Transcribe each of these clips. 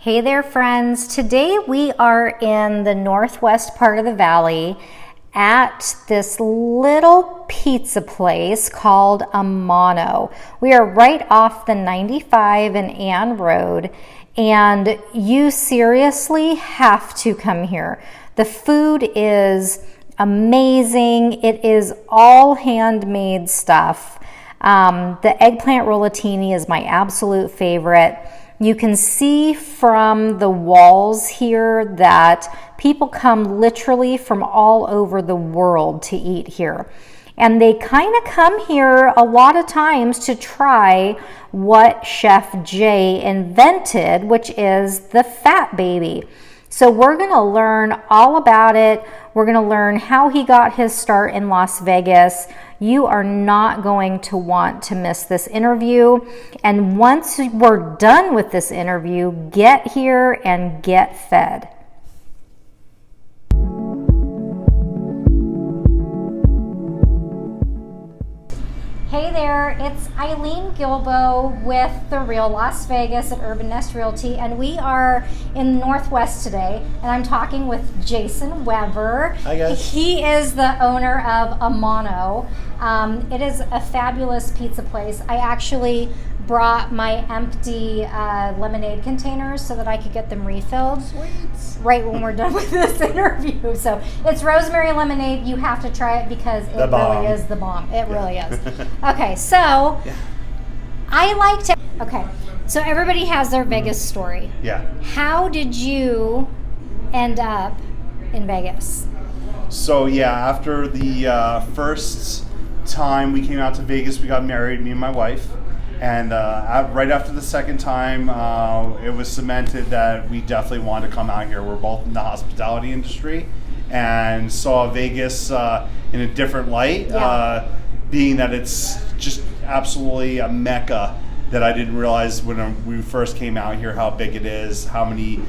Hey there, friends. Today we are in the northwest part of the valley at this little pizza place called Amano. We are right off the 95 and Ann Road, and you seriously have to come here. The food is amazing. It is all handmade stuff. The eggplant rollatini is my absolute favorite. You can see from the walls here that people come literally from all over the world to eat here. And they kind of come here a lot of times to try what Chef Jay invented, which is the Fat Baby. So we're going to learn all about it. We're going to learn how he got his start in Las Vegas. You are not going to want to miss this interview. And once we're done with this interview, get here and get fed. Hey there, it's Eileen Gilbo with the Real Las Vegas at Urban Nest Realty, and we are in the Northwest today, and I'm talking with Jason Weber. Hi guys. He is the owner of Amano. It is a fabulous pizza place. I actually brought my empty lemonade containers so that I could get them refilled. Sweet. Right when we're done with this interview. So it's rosemary lemonade. You have to try it because it really is the bomb. It really is. Okay, so I like to. Okay, so everybody has their Vegas story. Yeah. How did you end up in Vegas? So yeah, after the first time we came out to Vegas, we got married, me and my wife. And right after the second time, it was cemented that we definitely wanted to come out here. We're both in the hospitality industry and saw Vegas in a different light, being that it's just absolutely a mecca that I didn't realize when we first came out here how big it is, how many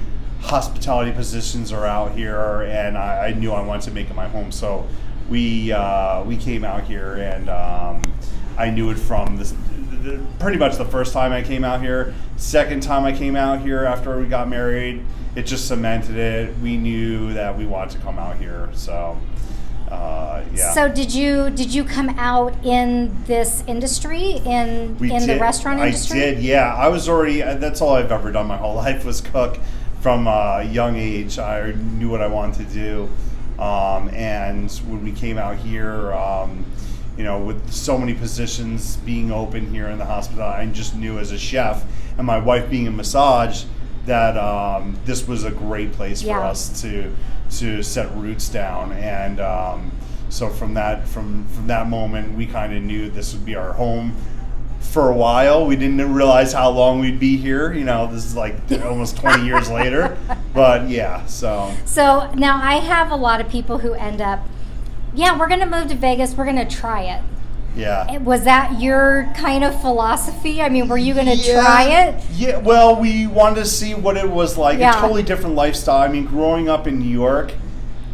hospitality positions are out here, and I knew I wanted to make it my home. So we came out here, and I knew it from this. Pretty much the first time I came out here. Second time I came out here after we got married, it just cemented it. We knew that we wanted to come out here. So, yeah. So did you come out in this industry in the restaurant industry? I did. Yeah, I was already. That's all I've ever done my whole life was cook. From a young age, I knew what I wanted to do, and when we came out here. You know, with so many positions being open here in the hospital, I just knew as a chef and my wife being in massage that this was a great place for us to set roots down. And so from that moment, we kind of knew this would be our home for a while. We didn't realize how long we'd be here. You know, this is like almost 20 years later. But yeah, so now I have a lot of people who end up. Yeah, we're going to move to Vegas. We're going to try it. Yeah. Was that your kind of philosophy? I mean, were you going to try it? Yeah, well, we wanted to see what it was like. A totally different lifestyle. I mean, growing up in New York,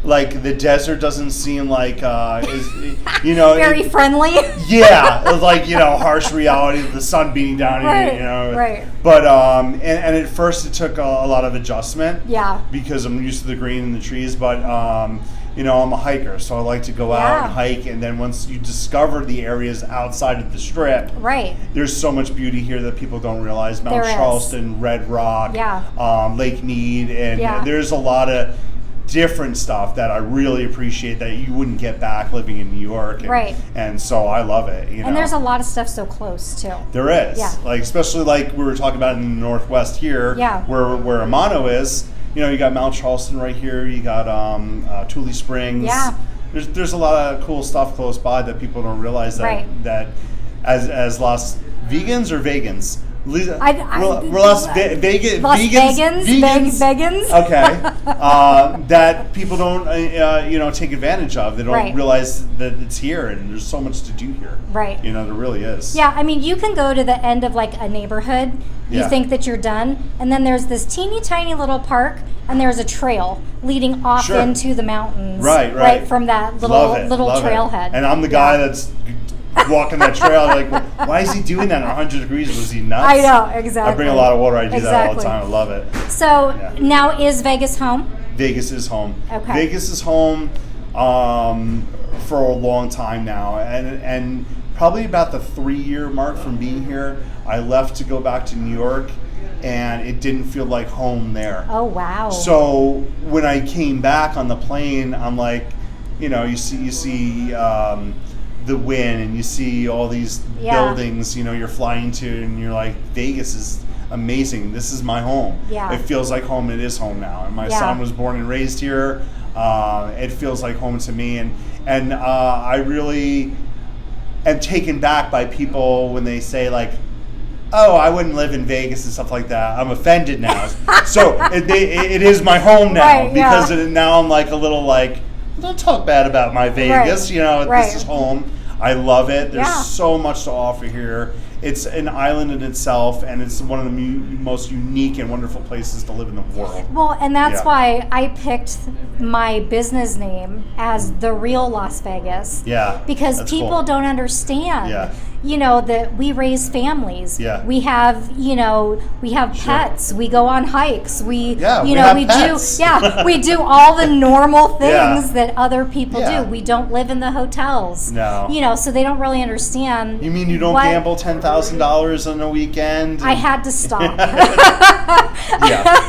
like the desert doesn't seem like, very friendly. Yeah, it was like, harsh reality, the sun beating down on you, Right. But, and at first it took a lot of adjustment. Yeah. Because I'm used to the green and the trees, but, I'm a hiker, so I like to go out and hike, and then once you discover the areas outside of the Strip, there's so much beauty here that people don't realize. Mount Charleston, Red Rock, Lake Mead, and there's a lot of different stuff that I really appreciate that you wouldn't get back living in New York. And, and so I love it. And there's a lot of stuff so close, too. There is. Yeah. Like, especially like we were talking about in the Northwest here, where Amano is. You got Mount Charleston right here. You got Tule Springs. Yeah. There's a lot of cool stuff close by that people don't realize that as Las Vegans or Vegans. We're Las Vegans. Okay. That people don't take advantage of. They don't realize that it's here, and there's so much to do here. Right. There really is. Yeah, I mean, you can go to the end of like a neighborhood. You think that you're done, and then there's this teeny tiny little park, and there's a trail leading off into the mountains. Right from that little trailhead. And I'm the guy that's walking that trail. Like, why is he doing that at 100 degrees? Was he nuts? I know, exactly. I bring a lot of water. I do that all the time. I love it. So now is Vegas home? Vegas is home. Okay. Vegas is home for a long time now, and probably about the 3-year mark from being here. I left to go back to New York, and it didn't feel like home there. Oh, wow. So when I came back on the plane, I'm like, you see the Wynn, and you see all these buildings, you're flying to, and you're like, Vegas is amazing. This is my home. Yeah. It feels like home. It is home now. And my son was born and raised here. It feels like home to me. And I really am taken back by people when they say, like, oh, I wouldn't live in Vegas and stuff like that. I'm offended now. So it is my home now, because now I'm like a little like, don't talk bad about my Vegas. This is home. I love it. There's so much to offer here. It's an island in itself, and it's one of the most unique and wonderful places to live in the world. Well, and that's why I picked my business name as The Real Las Vegas. Yeah. Because people don't understand. Yeah. That we raise families. Yeah. We have, pets. We go on hikes. We do all the normal things that other people do. We don't live in the hotels. No. So they don't really understand. You mean you don't gamble $10,000 on a weekend? I had to stop.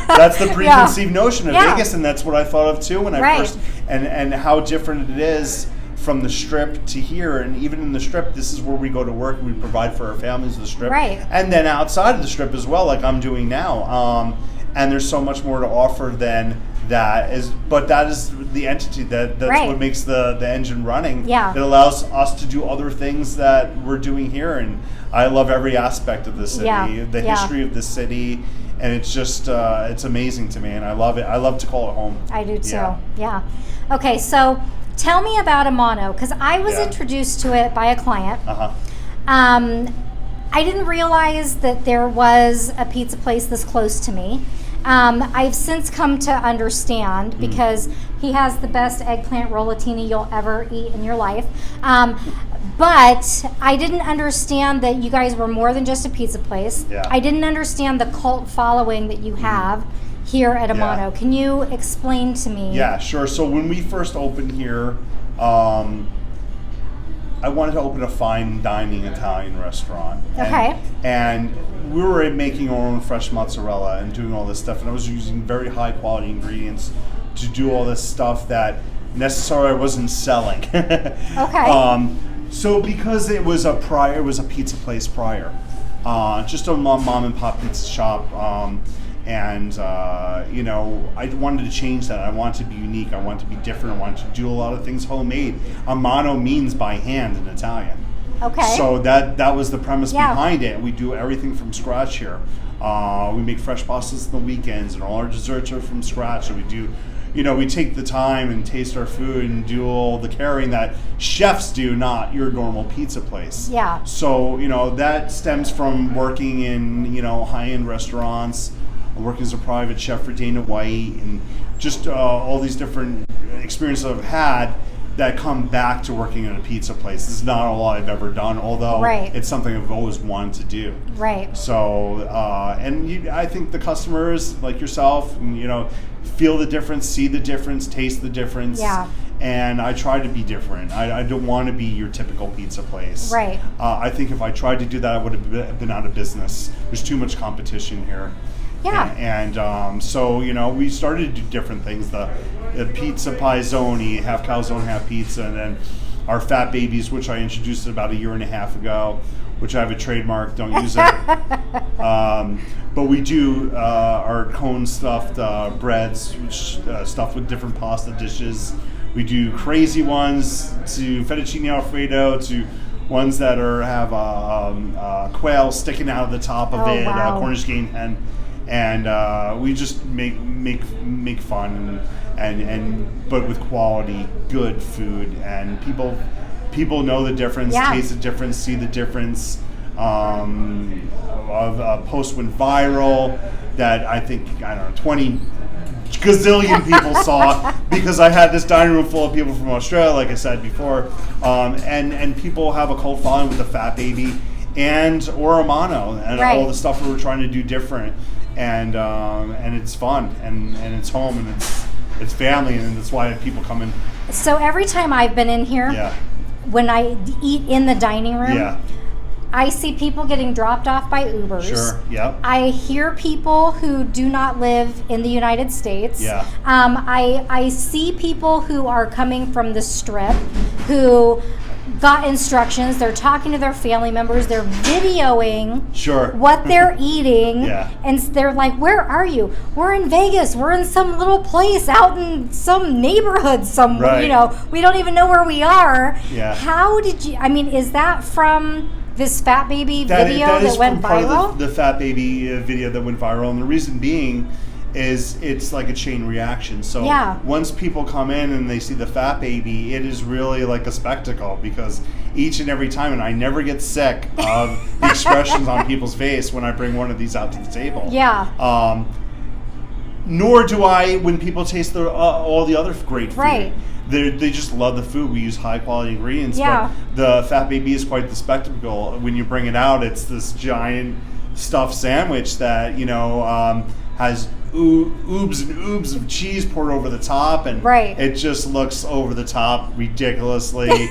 That's the preconceived notion of Vegas, and that's what I thought of too when I first, and how different it is from the Strip to here. And even in the Strip, this is where we go to work and we provide for our families, the Strip. And then outside of the Strip as well, like I'm doing now. And there's so much more to offer than that. But that is the entity that's what makes the engine running. It allows us to do other things that we're doing here. And I love every aspect of the city, the history of the city. And it's just, it's amazing to me, and I love it. I love to call it home. I do too. Yeah. Okay, so tell me about Amano, because I was introduced to it by a client. I didn't realize that there was a pizza place this close to me. I've since come to understand, because he has the best eggplant rollatini you'll ever eat in your life. But I didn't understand that you guys were more than just a pizza place. I didn't understand the cult following that you have here at Amano. Can you explain to me? Yeah, sure. So when we first opened here, I wanted to open a fine dining Italian restaurant. And we were making our own fresh mozzarella and doing all this stuff. And I was using very high quality ingredients to do all this stuff that necessarily I wasn't selling. So because it was a pizza place prior, just a mom and pop pizza shop. I wanted to change that. I wanted to be unique. I wanted to be different. I wanted to do a lot of things homemade. Amano means by hand in Italian. So that was the premise behind it. We do everything from scratch here. We make fresh pastas on the weekends, and all our desserts are from scratch. So we do, we take the time and taste our food and do all the caring that chefs do, not your normal pizza place. So, that stems from working in, high-end restaurants. I work as a private chef for Dana White, and just all these different experiences I've had that come back to working in a pizza place. This is not all I've ever done, although it's something I've always wanted to do. So, I think the customers like yourself, feel the difference, see the difference, taste the difference. And I try to be different. I don't want to be your typical pizza place. I think if I tried to do that, I would have been out of business. There's too much competition here. So we started to do different things. The pizza pizzoni, half calzone, half pizza, and then our fat babies, which I introduced about a year and a half ago, which I have a trademark. Don't use it. But we do our cone stuffed breads, which stuffed with different pasta dishes. We do crazy ones to fettuccine Alfredo, to ones that have quail sticking out of the top of it, Cornish game hen. And we just make fun but with quality, good food, and people know the difference, taste the difference, see the difference. A post went viral that I think 20 gazillion people saw because I had this dining room full of people from Australia, like I said before, and people have a cult following with the Fat Baby or Amano and all the stuff we were trying to do different, and it's fun and it's home and it's family, and that's why people come in. So every time I've been in here, when I eat in the dining room, I see people getting dropped off by Ubers. Sure, yep. I hear people who do not live in the United States. Yeah. I see people who are coming from the Strip who got instructions. They're talking to their family members. They're videoing what they're eating. And they're like, where are you? We're in Vegas. We're in some little place out in some neighborhood somewhere. You know, we don't even know where we are. How did you, I mean, is that from this Fat Baby video that went viral? The Fat Baby video that went viral, and the reason being is it's like a chain reaction. So once people come in and they see the Fat Baby, it is really like a spectacle, because each and every time, and I never get sick of the expressions on people's face when I bring one of these out to the table. Nor do I when people taste all the other great food. They just love the food. We use high quality ingredients, but the Fat Baby is quite the spectacle. When you bring it out, it's this giant stuffed sandwich that, you know, has oobs and oobs of cheese poured over the top, and it just looks over the top, ridiculously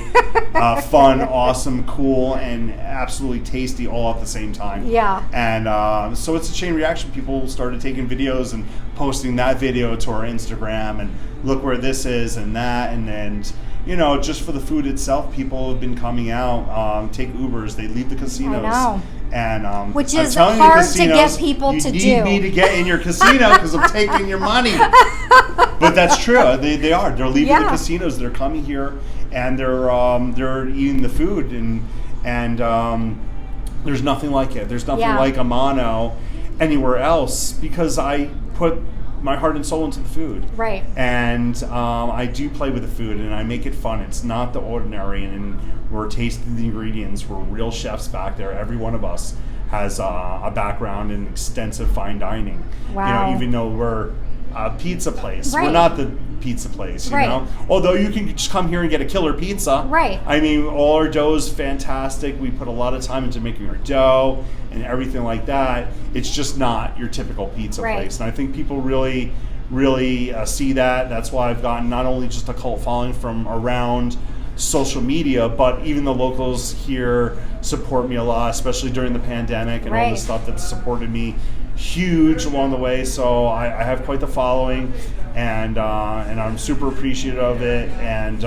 fun, awesome, cool, and absolutely tasty all at the same time. And so it's a chain reaction. People started taking videos and posting that video to our Instagram, and look where this is and that, and you know, just for the food itself, people have been coming out, take Ubers, they leave the casinos. And which is hard to get people to do. You need me to get in your casino because I'm taking your money. But that's true. They are. They're leaving the casinos. They're coming here, and they're eating the food, and there's nothing like it. There's nothing like Amano anywhere else, because I put my heart and soul into the food. And I do play with the food, and I make it fun. It's not the ordinary, and we're tasting the ingredients. We're real chefs back there. Every one of us has a background in extensive fine dining. You know, even though we're a pizza place, we're not the pizza place, you know? Although you can just come here and get a killer pizza. I mean, all our dough is fantastic. We put a lot of time into making our dough and everything like that. It's just not your typical pizza place. And I think people really see that. That's why I've gotten not only just a cult following from around social media, but even the locals here support me a lot, especially during the pandemic and all the stuff that supported me huge along the way. So I have quite the following, and I'm super appreciative of it, and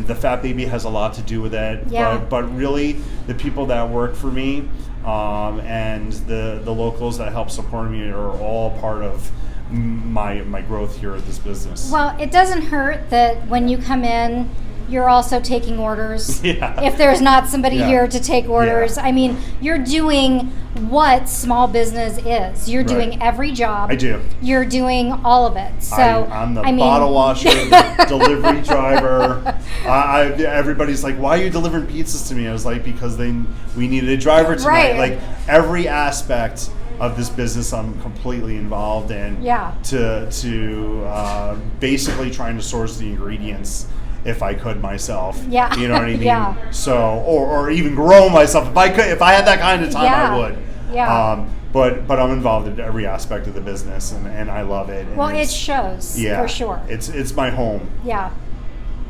the Fat Baby has a lot to do with it. But really, the people that work for me and the locals that help support me are all part of my growth here at this business. Well, it doesn't hurt that when you come in, you're also taking orders. If there's not somebody here to take orders. I mean, you're doing what small business is. You're doing every job. I do. You're doing all of it. So I'm the bottle washer, the delivery driver. Everybody's like, why are you delivering pizzas to me? I was like, because we needed a driver tonight. Like, every aspect of this business I'm completely involved in. To basically trying to source the ingredients if I could myself. You know what I mean? So, or even grow myself. If I had that kind of time, I would. But I'm involved in every aspect of the business, and I love it. Well, it shows, for sure. It's my home.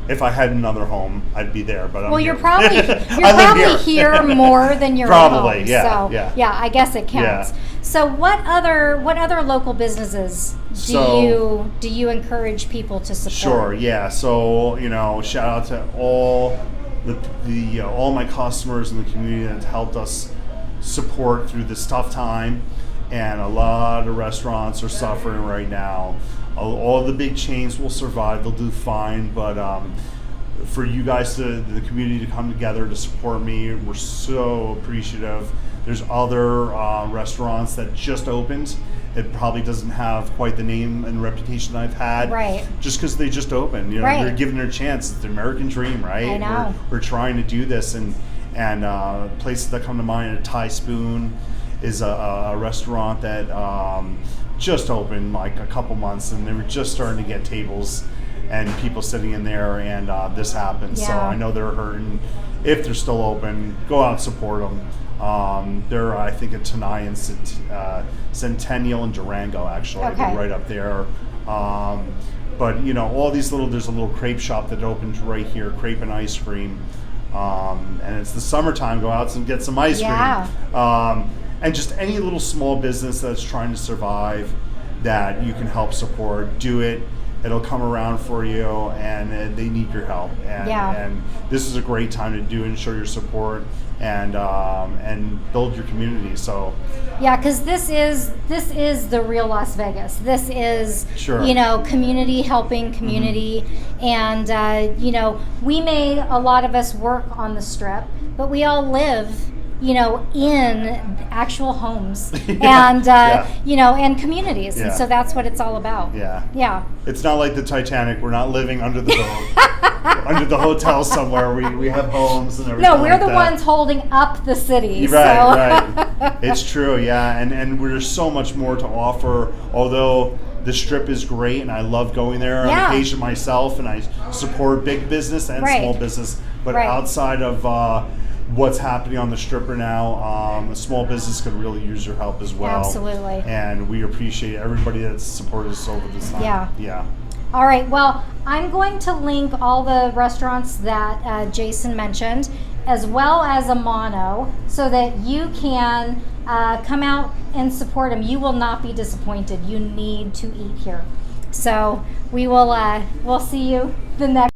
If I had another home, I'd be there. But you're probably here more than you're probably, home. I guess it counts. So what other local businesses do you encourage people to support? So, you know, shout out to all all my customers in the community that helped us support through this tough time, and a lot of restaurants are suffering right now. All the big chains will survive; they'll do fine. But for you guys, the community, to come together to support me, we're so appreciative. There's other restaurants that just opened. It probably doesn't have quite the name and reputation I've had, just because they just opened. You know, they're giving their chance. It's the American dream, right? I know. We're trying to do this, and places that come to mind. Thai Spoon is a restaurant that just opened like a couple months, and they were just starting to get tables and people sitting in there, and this happened. So I know they're hurting. If they're still open, go out and support them. They're, I think, at Tenaya and Centennial and Durango, actually. They're right up there. But, you know, all these there's a little crepe shop that opens right here, crepe and ice cream. And it's the summertime, go out and get some ice cream. And just any little small business that's trying to survive that you can help support, do it. It'll come around for you, and they need your help. And this is a great time to do and show your support and build your community. So because this is the real Las Vegas. This is you know, community helping community, and you know, a lot of us work on the Strip, but we all live, you know, in actual homes and you know, and communities, and so that's what it's all about. It's not like the Titanic. We're not living under the under the hotel somewhere. We have homes and everything. No, we're the ones holding up the city. Right. It's true. And there's so much more to offer. Although the Strip is great, and I love going there on occasion myself, and I support big business and small business. But outside of what's happening on the Strip right now, a small business could really use your help as well. Absolutely. And we appreciate everybody that's supported us over this time. All right, well, I'm going to link all the restaurants that Jason mentioned, as well as Amano, so that you can come out and support him. You will not be disappointed. You need to eat here. So we will we'll see you the next